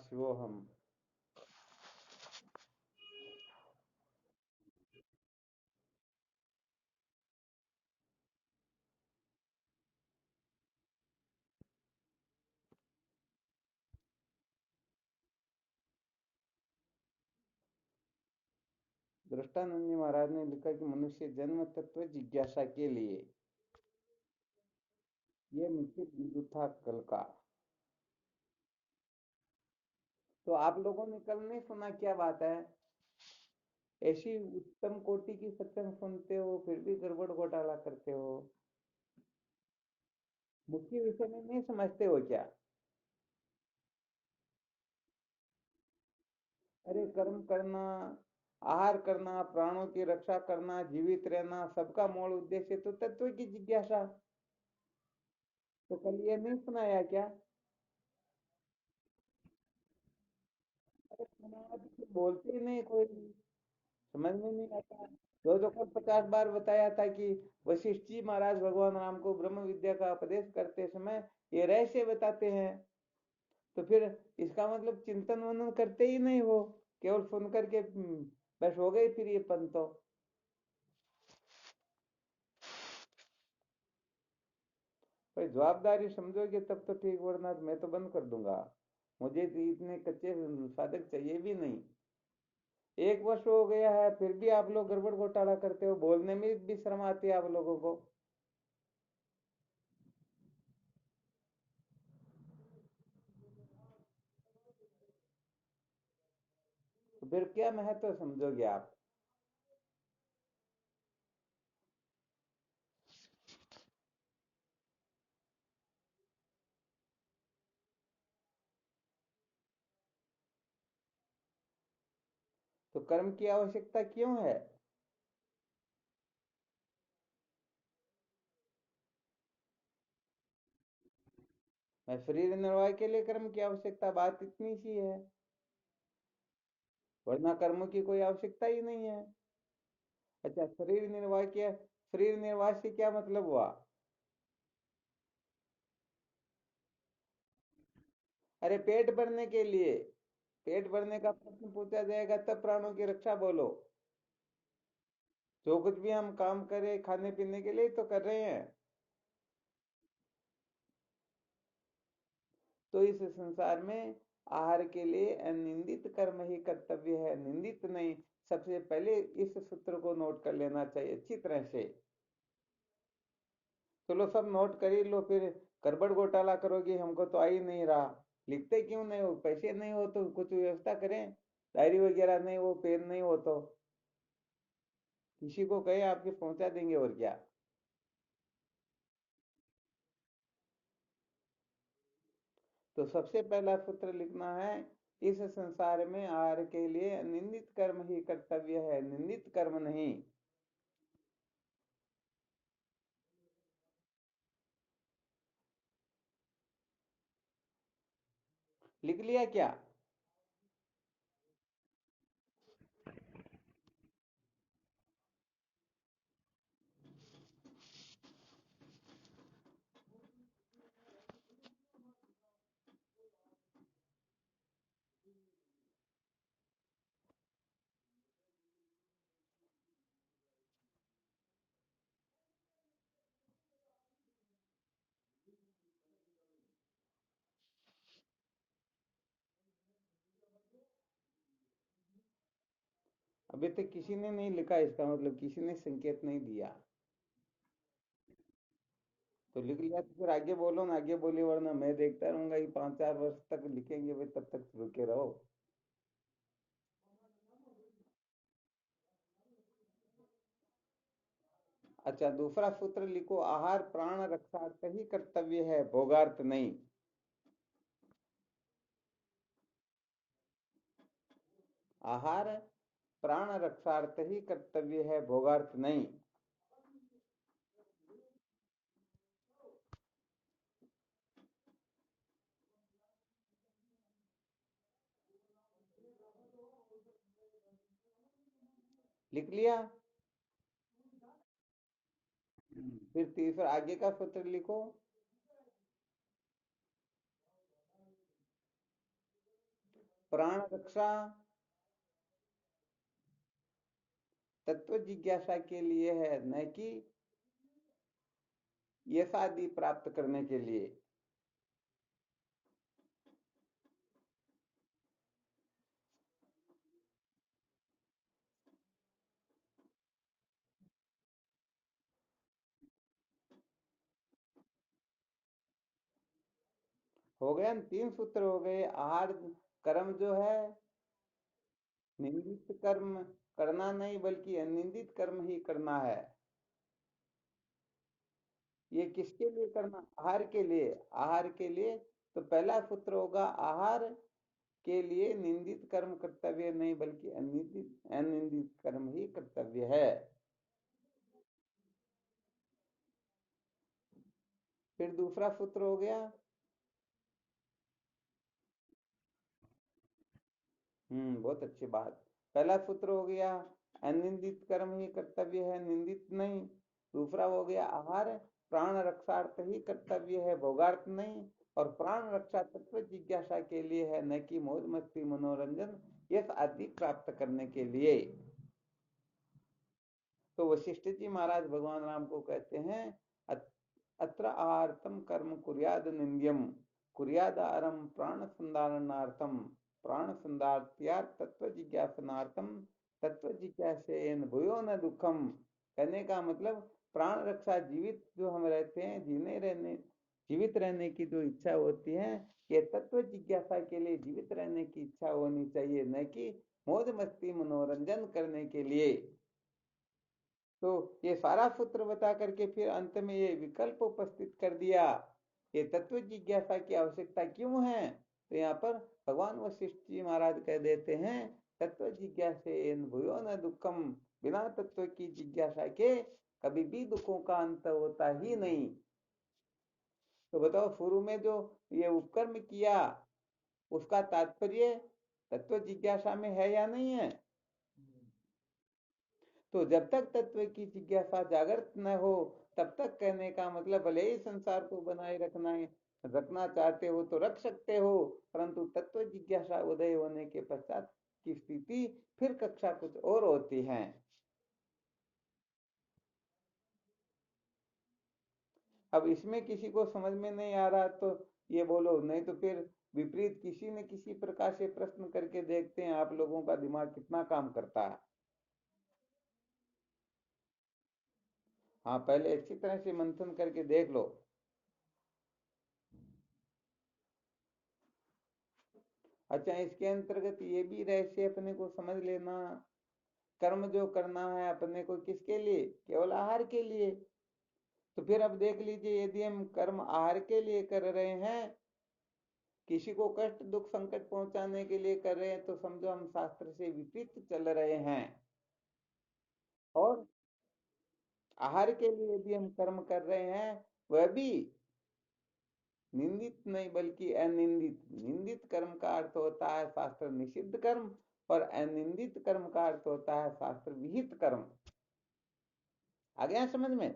शिवोहम। दृष्टानंद जी महाराज ने लिखा कि मनुष्य जन्म तत्व जिज्ञासा के लिए, ये मुख्य बिंदु था कल का। तो आप लोगों ने कल नहीं सुना, क्या बात है? ऐसी उत्तम कोटि की सत्संग सुनते हो फिर भी गड़बड़ घोटाला करते हो। मुख्य विषय में नहीं समझते हो क्या? अरे कर्म करना, आहार करना, प्राणों की रक्षा करना, जीवित रहना, सबका मूल उद्देश्य तो तत्व की जिज्ञासा। तो कल ये नहीं सुनाया क्या? अरे सुनाया तो बोलते ही नहीं कोई, समझ में नहीं आता। जो कल 50 बार बताया था कि वशिष्ठ जी महाराज भगवान राम को ब्रह्म विद्या का उपदेश करते समय ये रहस्य बताते हैं। तो फिर इसका मतलब चिंतन मनन करते ही नहीं हो, केवल सुन करके बस हो गई फिर ये पंत तो। भाई जवाबदारी समझोगे तब तो ठीक, वरना मैं तो बंद कर दूंगा। मुझे तो इतने कच्चे साधक चाहिए भी नहीं। 1 वर्ष हो गया है फिर भी आप लोग गड़बड़ घोटाला करते हो, बोलने में भी शर्म आती है आप लोगों को। तो फिर क्या महत्व समझोगे आप? तो कर्म की आवश्यकता क्यों है? मैं शरीर निर्वाह के लिए कर्म की आवश्यकता, बात इतनी सी है। वरना कर्म की कोई आवश्यकता ही नहीं है। अच्छा, शरीर निर्वाह किया, शरीर निर्वाह से क्या मतलब हुआ? अरे पेट भरने के लिए, पेट भरने का प्रश्न पूछा जाएगा तब प्राणों की रक्षा बोलो। जो कुछ भी हम काम करें खाने पीने के लिए तो कर रहे हैं। तो इस संसार में आहार के लिए अनिंदित कर्म ही कर्तव्य है, निंदित नहीं। सबसे पहले इस सूत्र को नोट कर लेना चाहिए अच्छी तरह से। चलो सब नोट कर ही लो, फिर गड़बड़ घोटाला करोगे हमको तो आ ही नहीं रहा। लिखते क्यों नहीं हो? पैसे नहीं हो तो कुछ व्यवस्था करें, डायरी वगैरह नहीं हो, पेन नहीं हो तो किसी को कहे आपके पहुंचा देंगे, और क्या। तो सबसे पहला सूत्र लिखना है, इस संसार में आहार के लिए निंदित कर्म ही कर्तव्य है, निंदित कर्म नहीं। लिख लिया क्या? अभी तक किसी ने नहीं लिखा, इसका मतलब किसी ने संकेत नहीं दिया। तो लिख लिया तो फिर आगे बोलो ना, आगे बोलिए, वरना मैं देखता रहूंगा ये 5-4 वर्ष तक लिखेंगे भाई, तब तक रुके रहो। अच्छा, दूसरा सूत्र लिखो, आहार प्राण रक्षार्थ ही कर्तव्य है, भोगार्थ नहीं। आहार प्राण रक्षार्थ ही कर्तव्य है, भोगार्थ नहीं। लिख लिया? फिर तीसरा आगे का सूत्र लिखो। प्राण रक्षा तत्व जिज्ञासा के लिए है, न कि यश आदि प्राप्त करने के लिए। हो गया न, 3 सूत्र हो गए। आहार कर्म जो है निंदित कर्म करना नहीं बल्कि अनिंदित कर्म ही करना है। ये किसके लिए करना? आहार के लिए। आहार के लिए तो पहला सूत्र होगा, आहार के लिए निंदित कर्म कर्तव्य नहीं बल्कि अनिंदित अनिंदित कर्म ही कर्तव्य है। फिर दूसरा सूत्र हो गया, बहुत अच्छी बात। पहला सूत्र हो गया, अनिंदित कर्म ही कर्तव्य है, निंदित नहीं। दूसरा हो गया, आहार प्राण रक्षार्थ ही कर्तव्य है, भोगार्थ नहीं। और प्राण रक्षा तत्व जिज्ञासा के लिए है, न कि मौज मस्ती मनोरंजन यश आदि प्राप्त करने के लिए। तो वशिष्ठ जी महाराज भगवान राम को कहते हैं, अत्र आहारतम कर्म कुर्याद निंद्यम कुर्यादारम प्राण संधारणार्थम प्राण संधार्त्यात् तत्व जिज्ञासनार्थम तत्व जिज्ञासेन भूयो न दुखम। कहने का मतलब, प्राण रक्षा जीवित जो हम रहते हैं, जीवित रहने की जो इच्छा होती है, ये तत्व जिज्ञासा के लिए जीवित रहने की इच्छा होनी चाहिए, न कि मौज मस्ती मनोरंजन करने के लिए। तो ये सारा सूत्र बता करके फिर अंत में ये विकल्प उपस्थित कर दिया, ये तत्व जिज्ञासा की आवश्यकता क्यों है। तो यहाँ पर भगवान वशिष्ठ जी महाराज कह देते हैं, तत्व जिज्ञासे भूयो न दुखम, बिना तत्व की जिज्ञासा के कभी भी दुखों का अंत होता ही नहीं। तो बताओ, शुरू में जो ये उपकर्म किया उसका तात्पर्य तत्व जिज्ञासा में है या नहीं है? तो जब तक तत्व की जिज्ञासा जागृत न हो, तब तक कहने का मतलब, भले ही संसार को बनाए रखना चाहते हो तो रख सकते हो, परंतु तत्व जिज्ञासा उदय होने के पश्चात की स्थिति फिर कक्षा कुछ और होती है। अब इसमें किसी को समझ में नहीं आ रहा तो ये बोलो, नहीं तो फिर विपरीत किसी न किसी प्रकार से प्रश्न करके देखते हैं आप लोगों का दिमाग कितना काम करता है। हाँ, पहले अच्छी तरह से मंथन करके देख लो। अच्छा, इसके अंतर्गत ये भी रहस्य अपने को समझ लेना, कर्म जो करना है अपने को किसके लिए? केवल आहार के लिए। तो फिर अब देख लीजिए, यदि हम कर्म आहार के लिए कर रहे हैं, किसी को कष्ट दुख संकट पहुंचाने के लिए कर रहे हैं, तो समझो हम शास्त्र से विपरीत चल रहे हैं। और आहार के लिए यदि हम कर्म कर रहे हैं, वह भी निंदित नहीं बल्कि अनिंदित। निंदित कर्म का अर्थ होता है शास्त्र निषिद्ध कर्म, और अनिंदित कर्म का अर्थ होता है शास्त्र विहित कर्म। आ गया समझ में?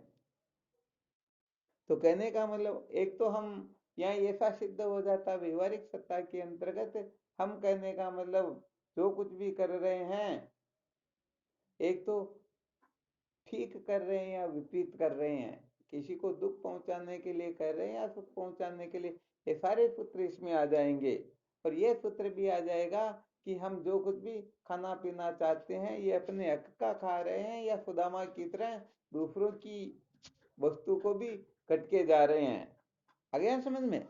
तो कहने का मतलब, एक तो हम यहाँ ऐसा सिद्ध हो जाता व्यवहारिक सत्ता के अंतर्गत, हम कहने का मतलब जो कुछ भी कर रहे हैं, एक तो ठीक कर रहे हैं या विपरीत कर रहे हैं, किसी को दुख पहुंचाने के लिए कर रहे हैं या सुख पहुंचाने के लिए, ये सारे सूत्र इसमें आ जाएंगे। और ये सूत्र भी आ जाएगा कि हम जो कुछ भी खाना पीना चाहते हैं, ये अपने हक का खा रहे हैं या सुदामा की तरह दूसरों की वस्तु को भी कटके जा रहे हैं। आ गया समझ में?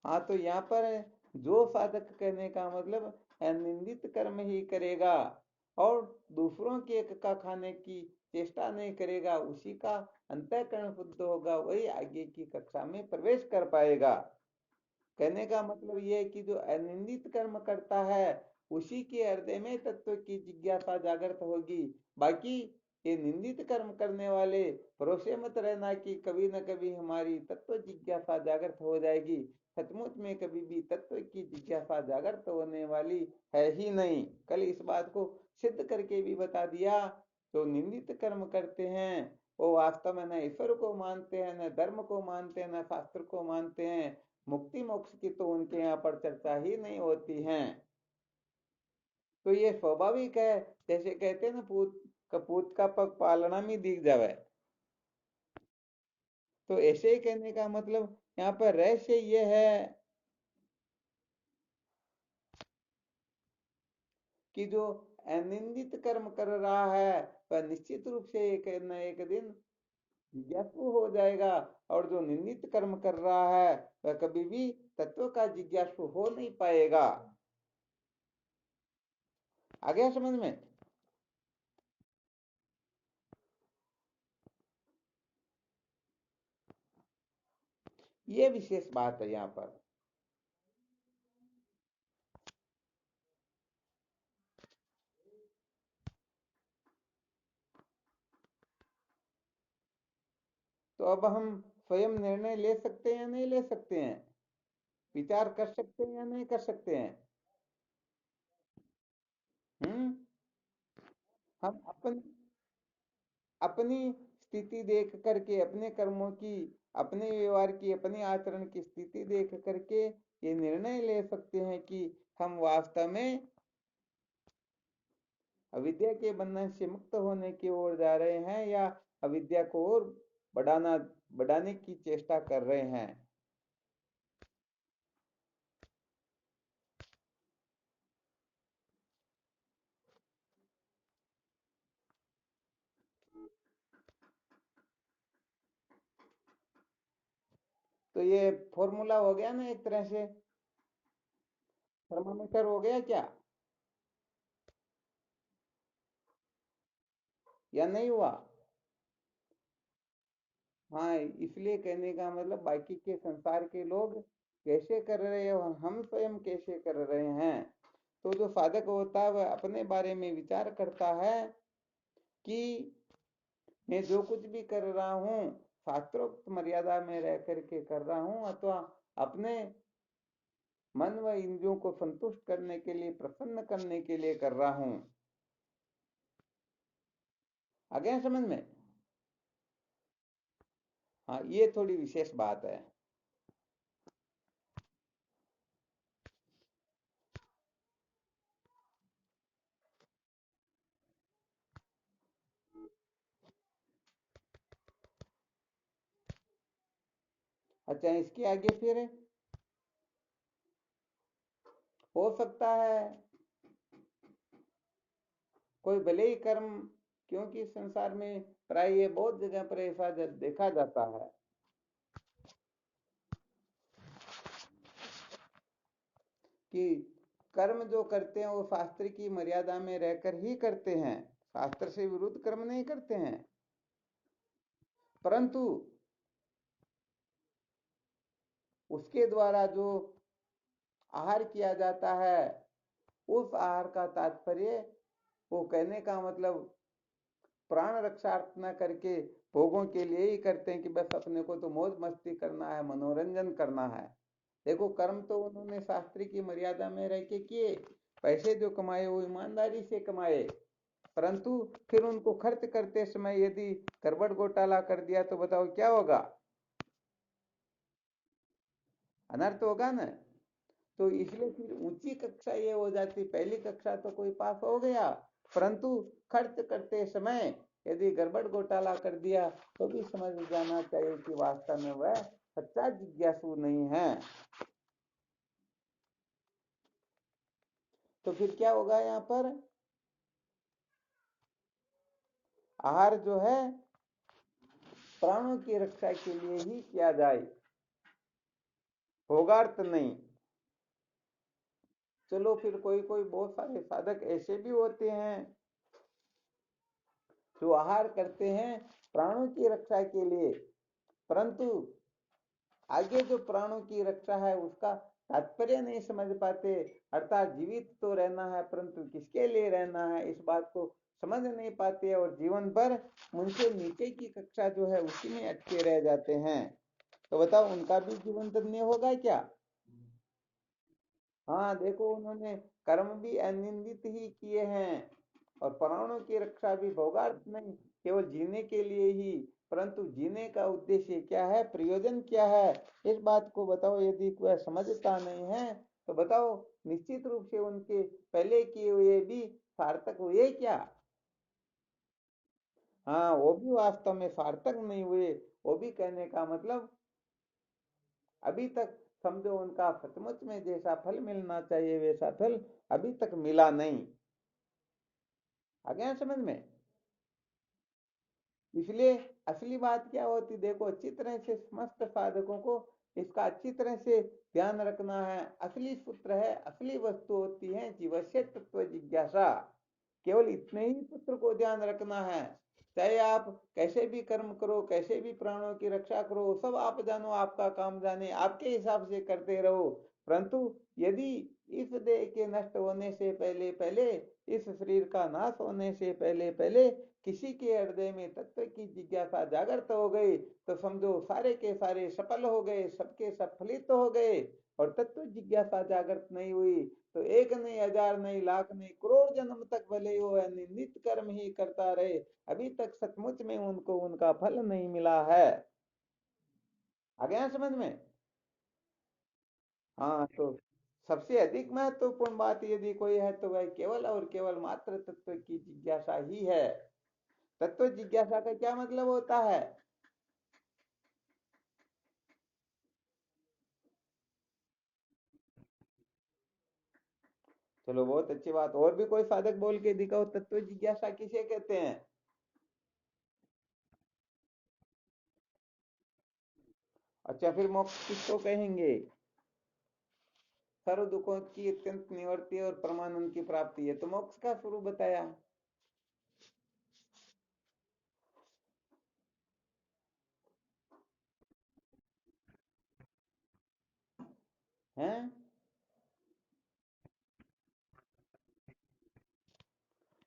हाँ, तो यहाँ पर जो साधक कहने का मतलब अनिंदित कर्म ही करेगा और दूसरों के हक का खाने की चेष्टा नहीं करेगा, उसी का अंतःकरण शुद्ध होगा, वही आगे की कक्षा में प्रवेश कर पाएगा। कहने का मतलब ये है कि जो अनिंदित कर्म करता है, उसी के हृदय में तत्व की जिज्ञासा जागृत होगी। बाकी ये निंदित कर्म करने वाले, भरोसे मत रहना कि कभी न कभी हमारी तत्व जिज्ञासा जागृत हो जाएगी। सचमुच में कभी भी तत्व की जिज्ञासा जागृत होने वाली है ही नहीं। कल इस बात को सिद्ध करके भी बता दिया। जो निंदित कर्म करते हैं वो वास्तव में न ईश्वर को मानते हैं, न धर्म को मानते हैं, न शास्त्र को मानते हैं। मुक्ति मोक्ष की तो उनके यहाँ पर चर्चा ही नहीं होती है। तो ये स्वाभाविक है, जैसे कहते हैं ना, पूत कपूत का पग पालना में दिख जावे। तो ऐसे ही कहने का मतलब यहाँ पर रहस्य ये है कि जो अनिंदित कर्म कर रहा है वह निश्चित रूप से एक न एक दिन जिज्ञासु हो जाएगा, और जो निंदित कर्म कर रहा है वह कभी भी तत्व का जिज्ञासु हो नहीं पाएगा। आ गया समझ में? ये विशेष बात है यहाँ पर। तो अब हम स्वयं निर्णय ले सकते हैं या नहीं ले सकते हैं? विचार कर सकते हैं या नहीं कर सकते हैं? हम्म। हम अपनी स्थिति देख करके, अपने कर्मों की, अपने व्यवहार की, अपने आचरण की स्थिति देख करके ये निर्णय ले सकते हैं कि हम वास्तव में अविद्या के बंधन से मुक्त होने की ओर जा रहे हैं या अविद्या को और बढ़ाने की चेष्टा कर रहे हैं। तो ये फॉर्मूला हो गया ना एक तरह से, थर्मामीटर हो गया क्या, या नहीं हुआ? हाँ, इसलिए कहने का मतलब बाकी के संसार के लोग कैसे कर रहे हैं और हम स्वयं कैसे कर रहे हैं। तो जो साधक होता है वह अपने बारे में विचार करता है कि मैं जो कुछ भी कर रहा हूँ शास्त्रोक्त मर्यादा में रह करके कर रहा हूँ, अथवा अपने मन व इंद्रियों को संतुष्ट करने के लिए, प्रसन्न करने के लिए कर रहा हूँ। आ गया समझ में? हाँ, ये थोड़ी विशेष बात है। अच्छा, इसके आगे फिर हो सकता है कोई भले ही कर्म, क्योंकि संसार में प्राय ये बहुत जगह पर ऐसा देखा जाता है कि कर्म जो करते हैं वो शास्त्र की मर्यादा में रहकर ही करते हैं, शास्त्र से विरुद्ध कर्म नहीं करते हैं। परंतु उसके द्वारा जो आहार किया जाता है, उस आहार का तात्पर्य, वो कहने का मतलब प्राण रक्षार्थ न करके भोगों के लिए ही करते हैं कि बस अपने को तो मौज मस्ती करना है, मनोरंजन करना है। देखो, कर्म तो उन्होंने शास्त्री की मर्यादा में रह के किए, पैसे जो कमाए वो ईमानदारी से कमाए, परंतु फिर उनको खर्च करते समय यदि गड़बड़ घोटाला कर दिया तो बताओ क्या होगा? अनर्थ होगा ना। तो इसलिए फिर ऊंची कक्षा ये हो जाती, पहली कक्षा तो कोई पास हो गया, परंतु खर्च करते समय यदि गड़बड़ घोटाला कर दिया तो भी समझ जाना चाहिए कि वास्तव में वह सच्चा जिज्ञासु नहीं है। तो फिर क्या होगा यहाँ पर? आहार जो है प्राणों की रक्षा के लिए ही किया जाए, भोगार्थ नहीं। चलो, फिर कोई कोई बहुत सारे साधक ऐसे भी होते हैं जो आहार करते हैं प्राणों की रक्षा के लिए, परंतु आगे जो प्राणों की रक्षा है उसका तात्पर्य नहीं समझ पाते, अर्थात जीवित तो रहना है परंतु किसके लिए रहना है इस बात को समझ नहीं पाते, और जीवन भर उनसे नीचे की कक्षा जो है उसी में अटके रह जाते हैं। तो बताओ, उनका भी जीवन धन्य होगा क्या? हाँ, देखो, उन्होंने कर्म भी अनिंदित ही किए हैं और प्राणों की रक्षा भी भोगार्थ नहीं, केवल जीने के लिए ही, परंतु जीने का उद्देश्य क्या है, प्रयोजन क्या है, इस बात को बताओ। यदि कोई समझता नहीं है तो बताओ, निश्चित रूप से उनके पहले किए हुए भी सार्थक हुए क्या? हाँ, वो भी वास्तव में सार्थक नहीं हुए। वो भी कहने का मतलब अभी तक समझो उनका सचमुच में जैसा फल मिलना चाहिए वैसा फल अभी तक मिला नहीं। आ गया समझ में? इसलिए असली बात क्या होती, देखो अच्छी तरह से समस्त साधकों को इसका अच्छी तरह से ध्यान रखना है। असली सूत्र है, असली वस्तु होती है जीवस्य तत्व जिज्ञासा। केवल इतने ही सूत्र को ध्यान रखना है। चाहे आप कैसे भी कर्म करो, कैसे भी प्राणों की रक्षा करो, सब आप जानो, आपका काम जाने, आपके हिसाब से करते रहो। परंतु यदि इस देह के नष्ट होने से पहले पहले, इस शरीर का नाश होने से पहले पहले किसी के हृदय में तत्व की जिज्ञासा जागृत हो गई तो समझो सारे के सारे सफल हो गए, सबके सब फलित हो गए। और तत्व जिज्ञासा जागृत नहीं हुई तो एक नहीं, हजार नहीं, लाख नहीं, करोड़ जन्म तक भले वो निंदित कर्म ही करता रहे, अभी तक सचमुच में उनको उनका फल नहीं मिला है। आ गया समझ में? हाँ, तो सबसे अधिक महत्वपूर्ण बात यदि कोई है तो वह केवल और केवल मात्र तत्व की जिज्ञासा ही है। तत्व जिज्ञासा का क्या मतलब होता है? चलो बहुत अच्छी बात, और भी कोई साधक बोल के दिखाओ, तत्व जिज्ञासा किसे कहते हैं? अच्छा, फिर मोक्ष किसको कहेंगे? सर्व दुखों की अत्यंत निवृत्ति और परमानंद की प्राप्ति है, तो मोक्ष का स्वरूप बताया है।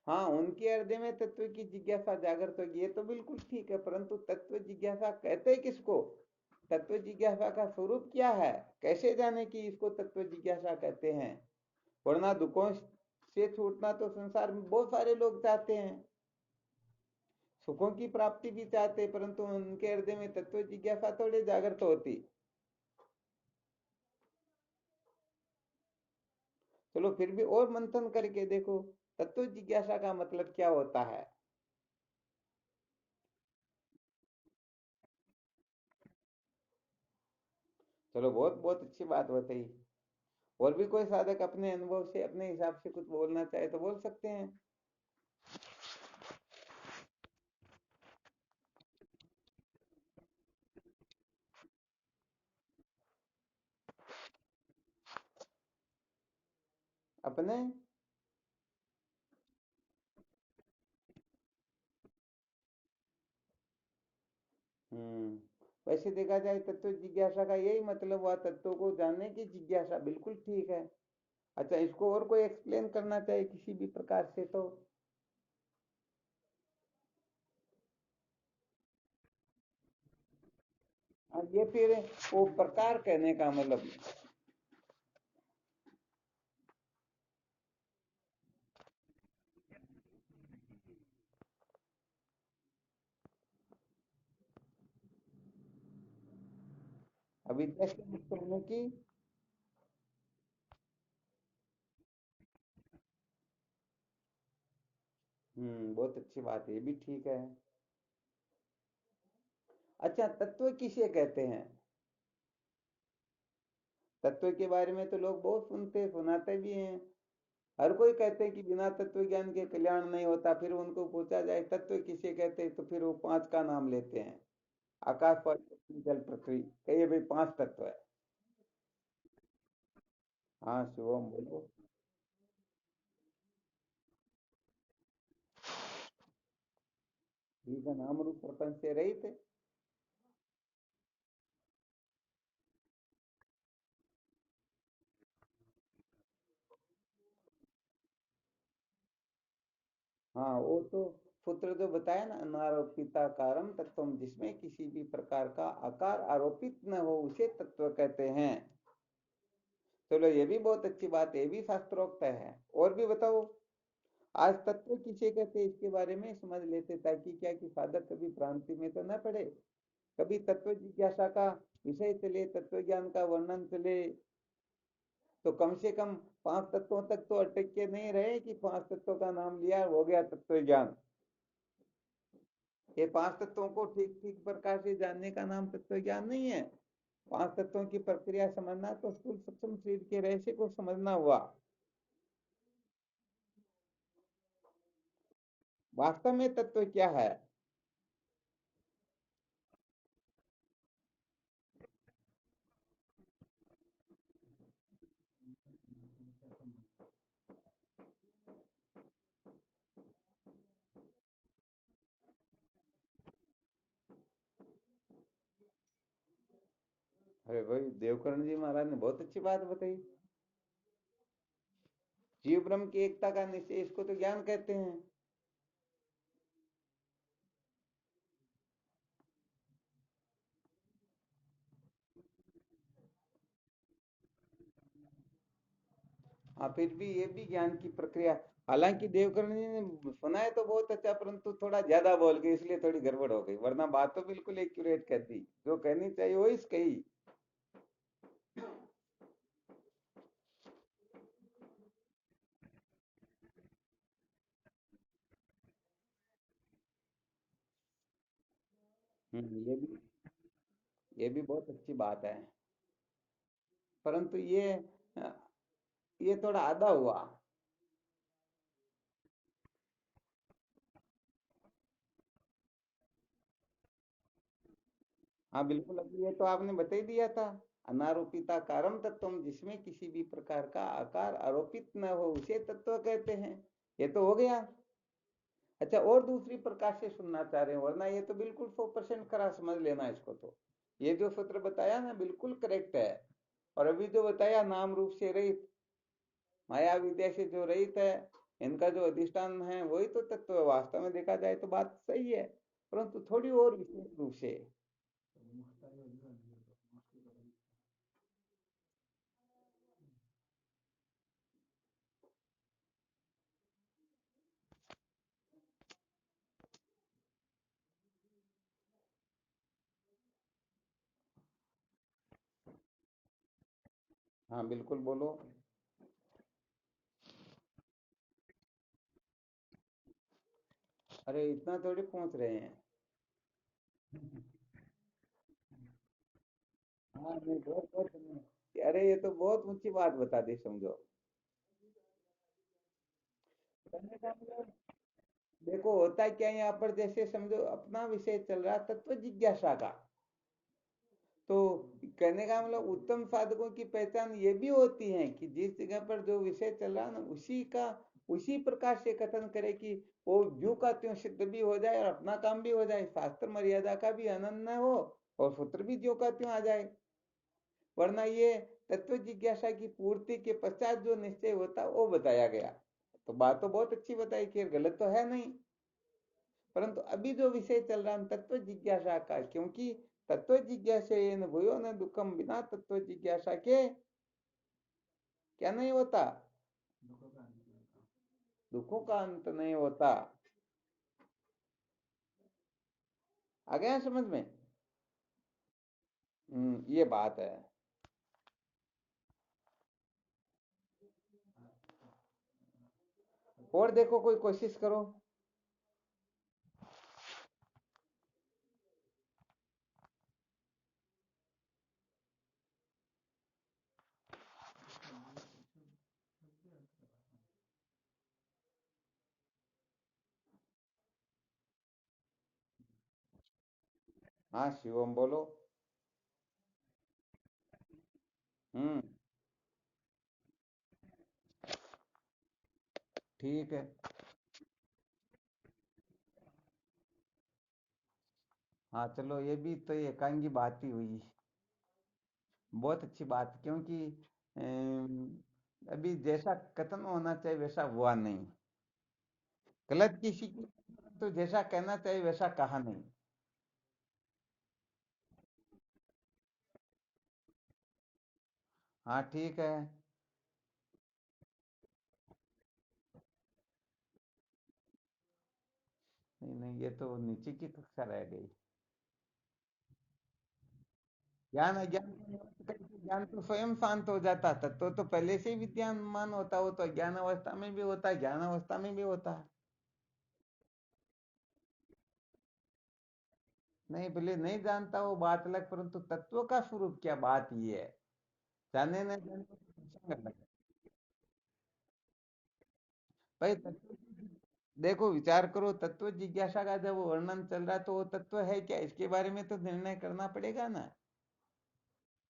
हाँ, उनके हृदय में तत्व की जिज्ञासा जागृत होगी, ये तो बिल्कुल ठीक है, परंतु तत्व जिज्ञासा कहते हैं किसको? तत्व जिज्ञासा का स्वरूप क्या है? कैसे जाने कि इसको तत्व जिज्ञासा कहते हैं? वरना दुखों से छूटना तो संसार में बहुत सारे लोग चाहते हैं, सुखों की प्राप्ति भी चाहते हैं, परंतु उनके हृदय में तत्व जिज्ञासा थोड़े जागृत होती। चलो फिर भी और मंथन करके देखो, तत्व जिज्ञासा का मतलब क्या होता है? चलो बहुत बहुत अच्छी बात बताई। और भी कोई साधक अपने अनुभव से अपने हिसाब से कुछ बोलना चाहे तो बोल सकते हैं। अपने वैसे देखा जाए तत्व जिज्ञासा का यही मतलब हुआ, तत्व को जानने की जिज्ञासा, बिल्कुल ठीक है। अच्छा, इसको और कोई एक्सप्लेन करना चाहे किसी भी प्रकार से तो? हाँ, ये फिर वो प्रकार कहने का मतलब। अविद्या से मुक्त होने की। बहुत अच्छी बात है, ये भी ठीक है। अच्छा, तत्व किसे कहते हैं? तत्व के बारे में तो लोग बहुत सुनते सुनाते भी हैं। हर कोई कहते हैं कि बिना तत्व ज्ञान के कल्याण नहीं होता। फिर उनको पूछा जाए तत्व किसे कहते हैं तो फिर वो पांच का नाम लेते हैं, आकाश पाताल जल पृथ्वी, कहिए भाई पांच तत्व है। हाँ शिवम बोलो। ठीक है, नाम रूप प्रपंच से रहित। हाँ, वो तो सूत्र जो बताया ना, अनारोपिता कारम तत्वम, जिसमें किसी भी प्रकार का आकार आरोपित न हो उसे तत्व कहते हैं। चलो ये भी बहुत अच्छी बात है, ये भी शास्त्रोक्त है। और भी बताओ। आज तत्व किसे कहते हैं इसके बारे में समझ लेते, ताकि क्या कि साधक कभी भ्रांति में तो न पड़े। कभी तत्व जिज्ञासा का विषय चले, तत्व ज्ञान का वर्णन चले, तो कम से कम पांच तत्वों तक तो अटक के नहीं रहे कि पांच तत्वों का नाम लिया हो गया तत्व ज्ञान। ये पांच तत्वों को ठीक ठीक प्रकार से जानने का नाम तत्व ज्ञान नहीं है। पांच तत्वों की प्रक्रिया समझना तो स्थूल सूक्ष्म शरीर के रहस्य को समझना हुआ। वास्तव में तत्व क्या है? अरे भाई, देवकर्ण जी महाराज ने बहुत अच्छी बात बताई। जीव ब्रह्म की एकता का निश्चय, इसको तो ज्ञान कहते हैं। हाँ, फिर भी ये भी ज्ञान की प्रक्रिया। हालांकि देवकर्ण जी ने सुनाया तो बहुत अच्छा, परंतु थोड़ा ज्यादा बोल गए, इसलिए थोड़ी गड़बड़ हो गई, वरना बात तो बिल्कुल एक्यूरेट कर दी, जो कहनी चाहिए वो इस कही। ये भी बहुत अच्छी बात है, परंतु ये थोड़ा आधा हुआ। हाँ बिल्कुल, अभी ये तो आपने बता ही दिया था। अनारोपिता कारम तत्वम, जिसमें किसी भी प्रकार का आकार आरोपित न हो उसे तत्व कहते हैं। ये तो हो गया। अच्छा, और दूसरी प्रकार से सुनना चाह रहे हैं, वरना ये तो बिल्कुल 100% खरा समझ लेना इसको तो। ये जो सूत्र बताया ना बिल्कुल करेक्ट है। और अभी जो बताया नाम रूप से रहित, माया विद्या से जो रहित है, इनका जो अधिष्ठान है वही तो तत्व है। वास्तव में देखा जाए तो बात सही है, परंतु थोड़ी और विशेष रूप से। हाँ बिल्कुल, बोलो। अरे इतना थोड़ी पहुंच रहे हैं। हाँ नहीं, बहुत बहुत। अरे ये तो बहुत ऊंची बात बता दी, समझो। कहने का मतलब, देखो होता क्या है यहाँ पर, जैसे समझो अपना विषय चल रहा तत्व जिज्ञासा का, तो कहने का मतलब उत्तम साधकों की पहचान ये भी होती है कि जिस जगह पर जो विषय चल रहा है ना, उसी का उसी प्रकार से कथन करे कि वो ज्यों का त्यों सिद्ध भी हो जाए और अपना काम भी हो जाए, शास्त्र मर्यादा का भी हनन न हो और सूत्र भी ज्यों का त्यों आ जाए। वरना ये तत्व जिज्ञासा की पूर्ति के पश्चात जो निश्चय होता वो बताया गया। तो बात तो बहुत अच्छी बताई, कि गलत तो है नहीं। परंतु अभी जो विषय चल रहा है तत्व जिज्ञासा का, क्योंकि तत्व जिज्ञासा न भयो न दुखम, बिना तत्व जिज्ञासा के क्या नहीं होता? दुखों का अंत नहीं होता। आ गया समझ में? ये बात है। और देखो, कोई कोशिश करो। हाँ शिवम, बोलो। हम्म। ठीक है। हाँ चलो, ये भी तो एकांगी बात ही हुई। बहुत अच्छी बात, क्योंकि अभी जैसा कथन होना चाहिए वैसा हुआ नहीं। गलत किसी की, तो जैसा कहना चाहिए वैसा कहा नहीं। हाँ ठीक है। नहीं, ये तो नीचे की कक्षा रह गई। ज्ञान अज्ञान को निवृत्त करके ज्ञान तो स्वयं शांत हो जाता। तत्व तो पहले से ही विद्यमान होता, वो तो अज्ञान अवस्था में भी होता है, ज्ञान अवस्था में भी होता है। नहीं, भले नहीं जानता वो बात अलग, परंतु तत्व का स्वरूप क्या, बात ये है। जाने न जाने को तो प्रसंग अलग है। भाई तत्व देखो, विचार करो, तत्व जिज्ञासा का जब वर्णन चल रहा है तो वो तत्व है क्या, इसके बारे में तो निर्णय करना पड़ेगा ना।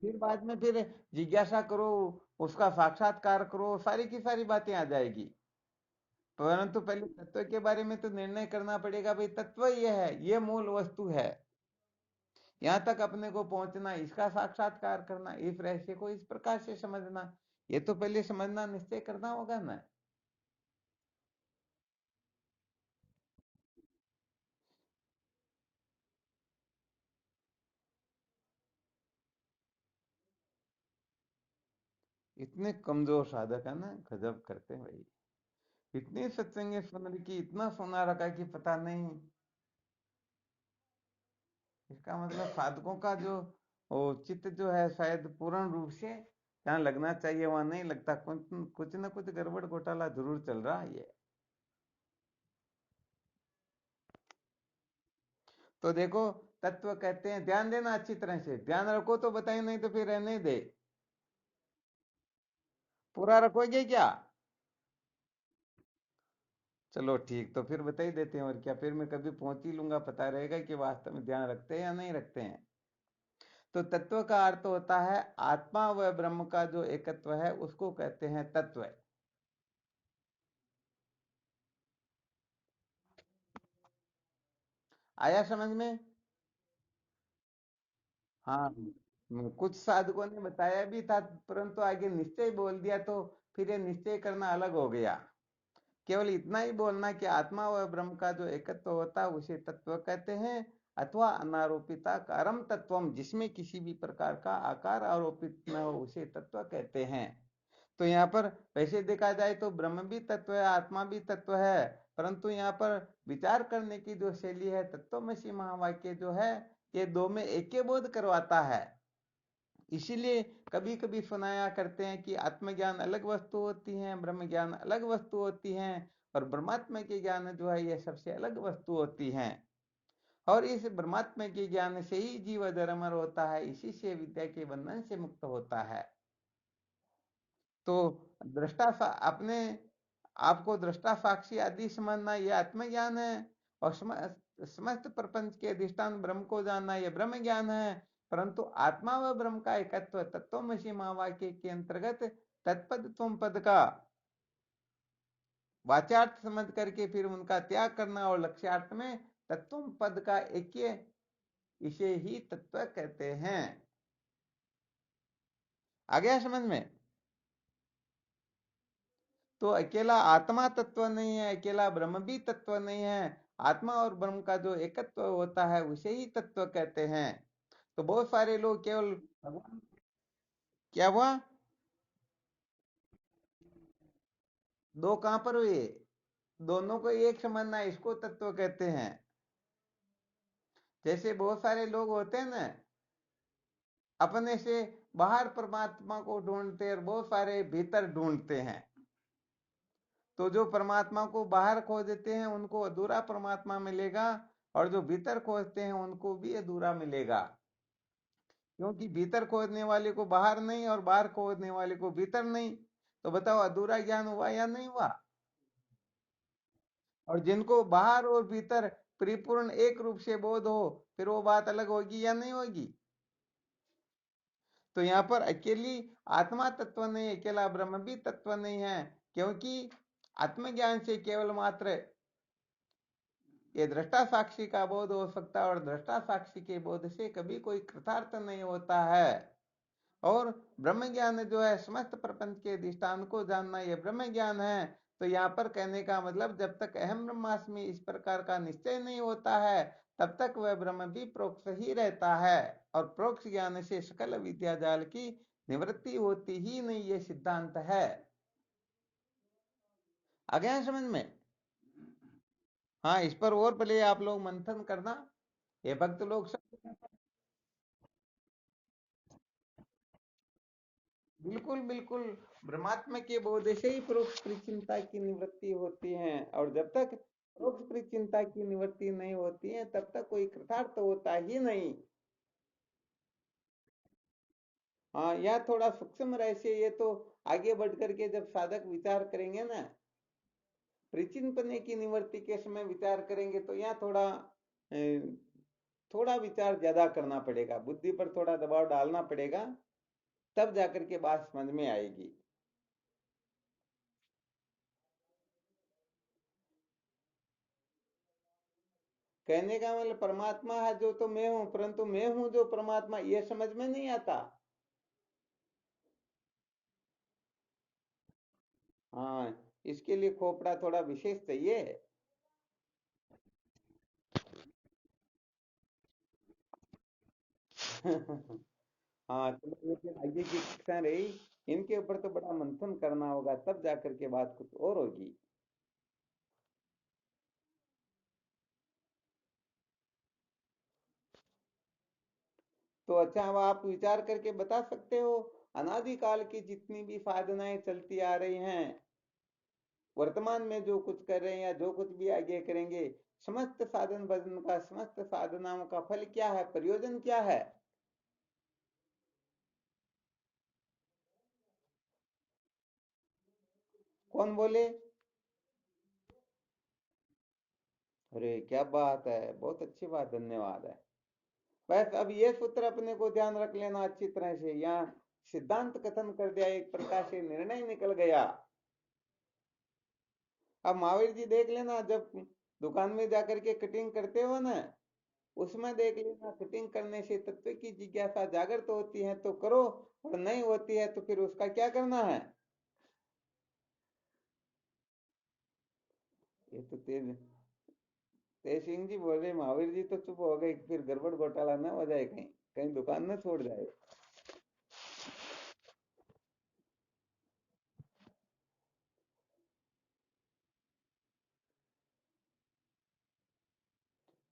फिर बाद में फिर जिज्ञासा करो, उसका साक्षात्कार करो, सारी की सारी बातें आ जाएगी। परंतु पहले तत्व के बारे में तो निर्णय करना पड़ेगा, भाई तत्व ये है, ये मूल वस्तु है। यहाँ तक अपने को पहुंचना, इसका साक्षात्कार करना, इस रहस्य को इस प्रकार से समझना, ये तो पहले समझना, निश्चय करना होगा ना। इतने कमजोर साधक है ना, गजब करते हैं भाई। इतनी सत्संग सुन रखी, इतना सुना रखा कि पता नहीं। इसका मतलब साधकों का जो वो चित्त जो है, शायद पूर्ण रूप से जहाँ लगना चाहिए वहां नहीं लगता। कुछ कुछ न कुछ गड़बड़ घोटाला जरूर चल रहा है ये। तो देखो, तत्व कहते हैं, ध्यान देना अच्छी तरह से, ध्यान रखो तो बताइए, नहीं तो फिर रहने दे। पूरा रखोगे क्या? चलो ठीक, तो फिर बता ही देते हैं, और क्या, फिर मैं कभी पहुंच ही लूंगा, पता रहेगा कि वास्तव में ध्यान रखते हैं या नहीं रखते हैं। तो तत्व का अर्थ होता है आत्मा व ब्रह्म का जो एकत्व है, उसको कहते हैं तत्व। आया समझ में? हाँ, कुछ साधकों ने बताया भी था, परंतु आगे निश्चय बोल दिया, तो फिर ये निश्चय करना अलग हो गया। केवल इतना ही बोलना कि आत्मा व ब्रह्म का जो एकत्व होता है उसे तत्व कहते हैं, अथवा अनारोपिता कारम तत्वम, जिसमें किसी भी प्रकार का आकार आरोपित न हो, उसे तत्व कहते हैं। तो यहाँ पर वैसे देखा जाए तो ब्रह्म भी तत्व है, आत्मा भी तत्व है, परंतु यहाँ पर विचार करने की जो शैली है, तत्वमसि महावाक्य जो है, ये दो में ऐक्य बोध करवाता है। इसीलिए कभी कभी सुनाया करते हैं कि आत्मज्ञान अलग वस्तु होती है, ब्रह्म ज्ञान अलग वस्तु होती है, और ब्रह्मात्मा के ज्ञान जो है ये सबसे अलग वस्तु होती है। और इस ब्रह्मात्मा के ज्ञान से ही जीव अजर अमर होता है, इसी से विद्या के बंधन से मुक्त होता है। तो दृष्टा अपने आपको दृष्टा साक्षी आदि समझना, ये आत्मज्ञान है। और समस्त प्रपंच के अधिष्ठान ब्रह्म को जानना, ये ब्रह्म ज्ञान है। परंतु आत्मा व ब्रह्म का एकत्व तत्वमसि महावाक्य के अंतर्गत तत्पद तुम पद का वाच्यार्थ समझ करके फिर उनका त्याग करना, और लक्ष्यार्थ में तत्व पद का ऐक्य, इसे ही तत्व कहते हैं। आ गया समझ में? तो अकेला आत्मा तत्व नहीं है, अकेला ब्रह्म भी तत्व नहीं है। आत्मा और ब्रह्म का जो एकत्व होता है उसे ही तत्व कहते हैं। तो बहुत सारे लोग केवल भगवान, क्या हुआ? दो कहां पर हुए? दोनों को एक समझना, इसको तत्व कहते हैं। जैसे बहुत सारे लोग होते हैं ना, अपने से बाहर परमात्मा को ढूंढते हैं, और बहुत सारे भीतर ढूंढते हैं। तो जो परमात्मा को बाहर खोजते हैं उनको अधूरा परमात्मा मिलेगा, और जो भीतर खोजते हैं उनको भी अधूरा मिलेगा। क्योंकि भीतर खोजने वाले को बाहर नहीं, और बाहर खोजने वाले को भीतर नहीं। तो बताओ, अधूरा ज्ञान हुआ या नहीं हुआ? और जिनको बाहर और भीतर परिपूर्ण एक रूप से बोध हो, फिर वो बात अलग होगी या नहीं होगी? तो यहाँ पर अकेली आत्मा तत्व नहीं, अकेला ब्रह्म भी तत्व नहीं है। क्योंकि आत्मज्ञान से केवल मात्र ये दृष्टा साक्षी का बोध हो सकता है, और दृष्टा साक्षी के बोध से कभी कोई कृतार्थ नहीं होता है। और ब्रह्म ज्ञान जो है, समस्त प्रपंच के अधिष्ठान को जानना, यह ब्रह्म ज्ञान है। तो यहाँ पर कहने का मतलब, जब तक अहम ब्रह्मास्मि इस प्रकार का निश्चय नहीं होता है, तब तक वह ब्रह्म भी प्रोक्ष ही रहता है। और प्रोक्ष ज्ञान से सकल विद्या जाल की निवृत्ति होती ही नहीं, ये सिद्धांत है। आ गया समझ में? हाँ, इस पर और पहले आप लोग मंथन करना, ये भक्त लोग सब। बिल्कुल बिल्कुल। ब्रह्मात्मा के बोध से ही परोक्ष परिचिनता की निवृत्ति होती है, और जब तक परोक्ष परिचिनता की निवृत्ति नहीं होती है तब तक कोई कृतार्थ तो होता ही नहीं। हाँ, यह थोड़ा सूक्ष्म रहस्य, ये तो आगे बढ़ करके जब साधक विचार करेंगे ना, परिचिनपने की निवृत्ति के समय विचार करेंगे, तो यह थोड़ा विचार ज्यादा करना पड़ेगा, बुद्धि पर थोड़ा दबाव डालना पड़ेगा, तब जाकर के बात समझ में आएगी। कहने का मतलब परमात्मा है जो, तो मैं हूं, परंतु मैं हूं जो परमात्मा, ये समझ में नहीं आता। हाँ, इसके लिए खोपड़ा थोड़ा विशेष चाहिए। हाँ चलो, लेकिन आगे की शिक्षा रही, इनके ऊपर तो बड़ा मंथन करना होगा, तब जाकर के बात कुछ और होगी। तो अच्छा, अब आप विचार करके बता सकते हो, अनादिकाल की जितनी भी साधनाएं चलती आ रही हैं, वर्तमान में जो कुछ कर रहे हैं या जो कुछ भी आगे करेंगे, समस्त साधन भजन का, समस्त साधनाओं का फल क्या है, प्रयोजन क्या है? कौन बोले? अरे क्या बात है, बहुत अच्छी बात, धन्यवाद है। बस अब ये सूत्र अपने को ध्यान रख लेना अच्छी तरह से, यहाँ सिद्धांत कथन कर दिया, एक प्रकार से निर्णय निकल गया। अब महावीर जी देख लेना, जब दुकान में जाकर के कटिंग करते हो ना, उसमें देख लेना, कटिंग करने से तत्व की जिज्ञासा जागृत होती है तो करो, और नहीं होती है तो फिर उसका क्या करना है। ये तो तेज तेज सिंह जी बोल रहे, महावीर जी तो चुप हो गए, फिर गड़बड़ घोटाला ना हो जाए, कहीं कहीं दुकान ना छोड़ जाए।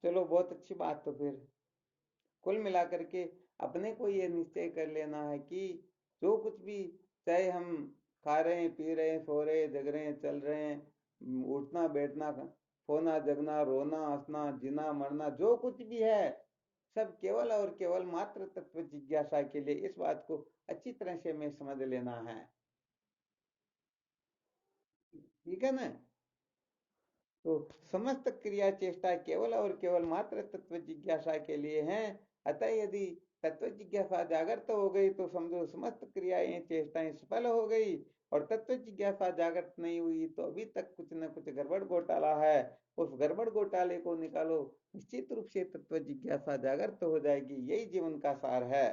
चलो, बहुत अच्छी बात। तो फिर कुल मिलाकर के अपने को ये निश्चय कर लेना है कि जो कुछ भी, चाहे हम खा रहे हैं, पी रहे हैं, सो रहे हैं, जग रहे हैं, चल रहे हैं, उठना बैठना, सोना जगना, रोना हंसना, जीना मरना, जो कुछ भी है, सब केवल और केवल मात्र तत्व जिज्ञासा के लिए, इस बात को अच्छी तरह से हमें समझ लेना है। ठीक है ना? तो समस्त क्रिया चेष्टा केवल और केवल मात्र तत्व जिज्ञासा के लिए हैं। अतः यदि तत्व जिज्ञासा जागृत हो गई तो समझो समस्त क्रियाएं चेष्टाएं सफल हो गई, और तत्व जिज्ञासा जागृत नहीं हुई तो अभी तक कुछ न कुछ गड़बड़ घोटाला है। उस गड़बड़ घोटाले को निकालो, निश्चित रूप से तत्व जिज्ञासा जागृत हो जाएगी। यही जीवन का सार है।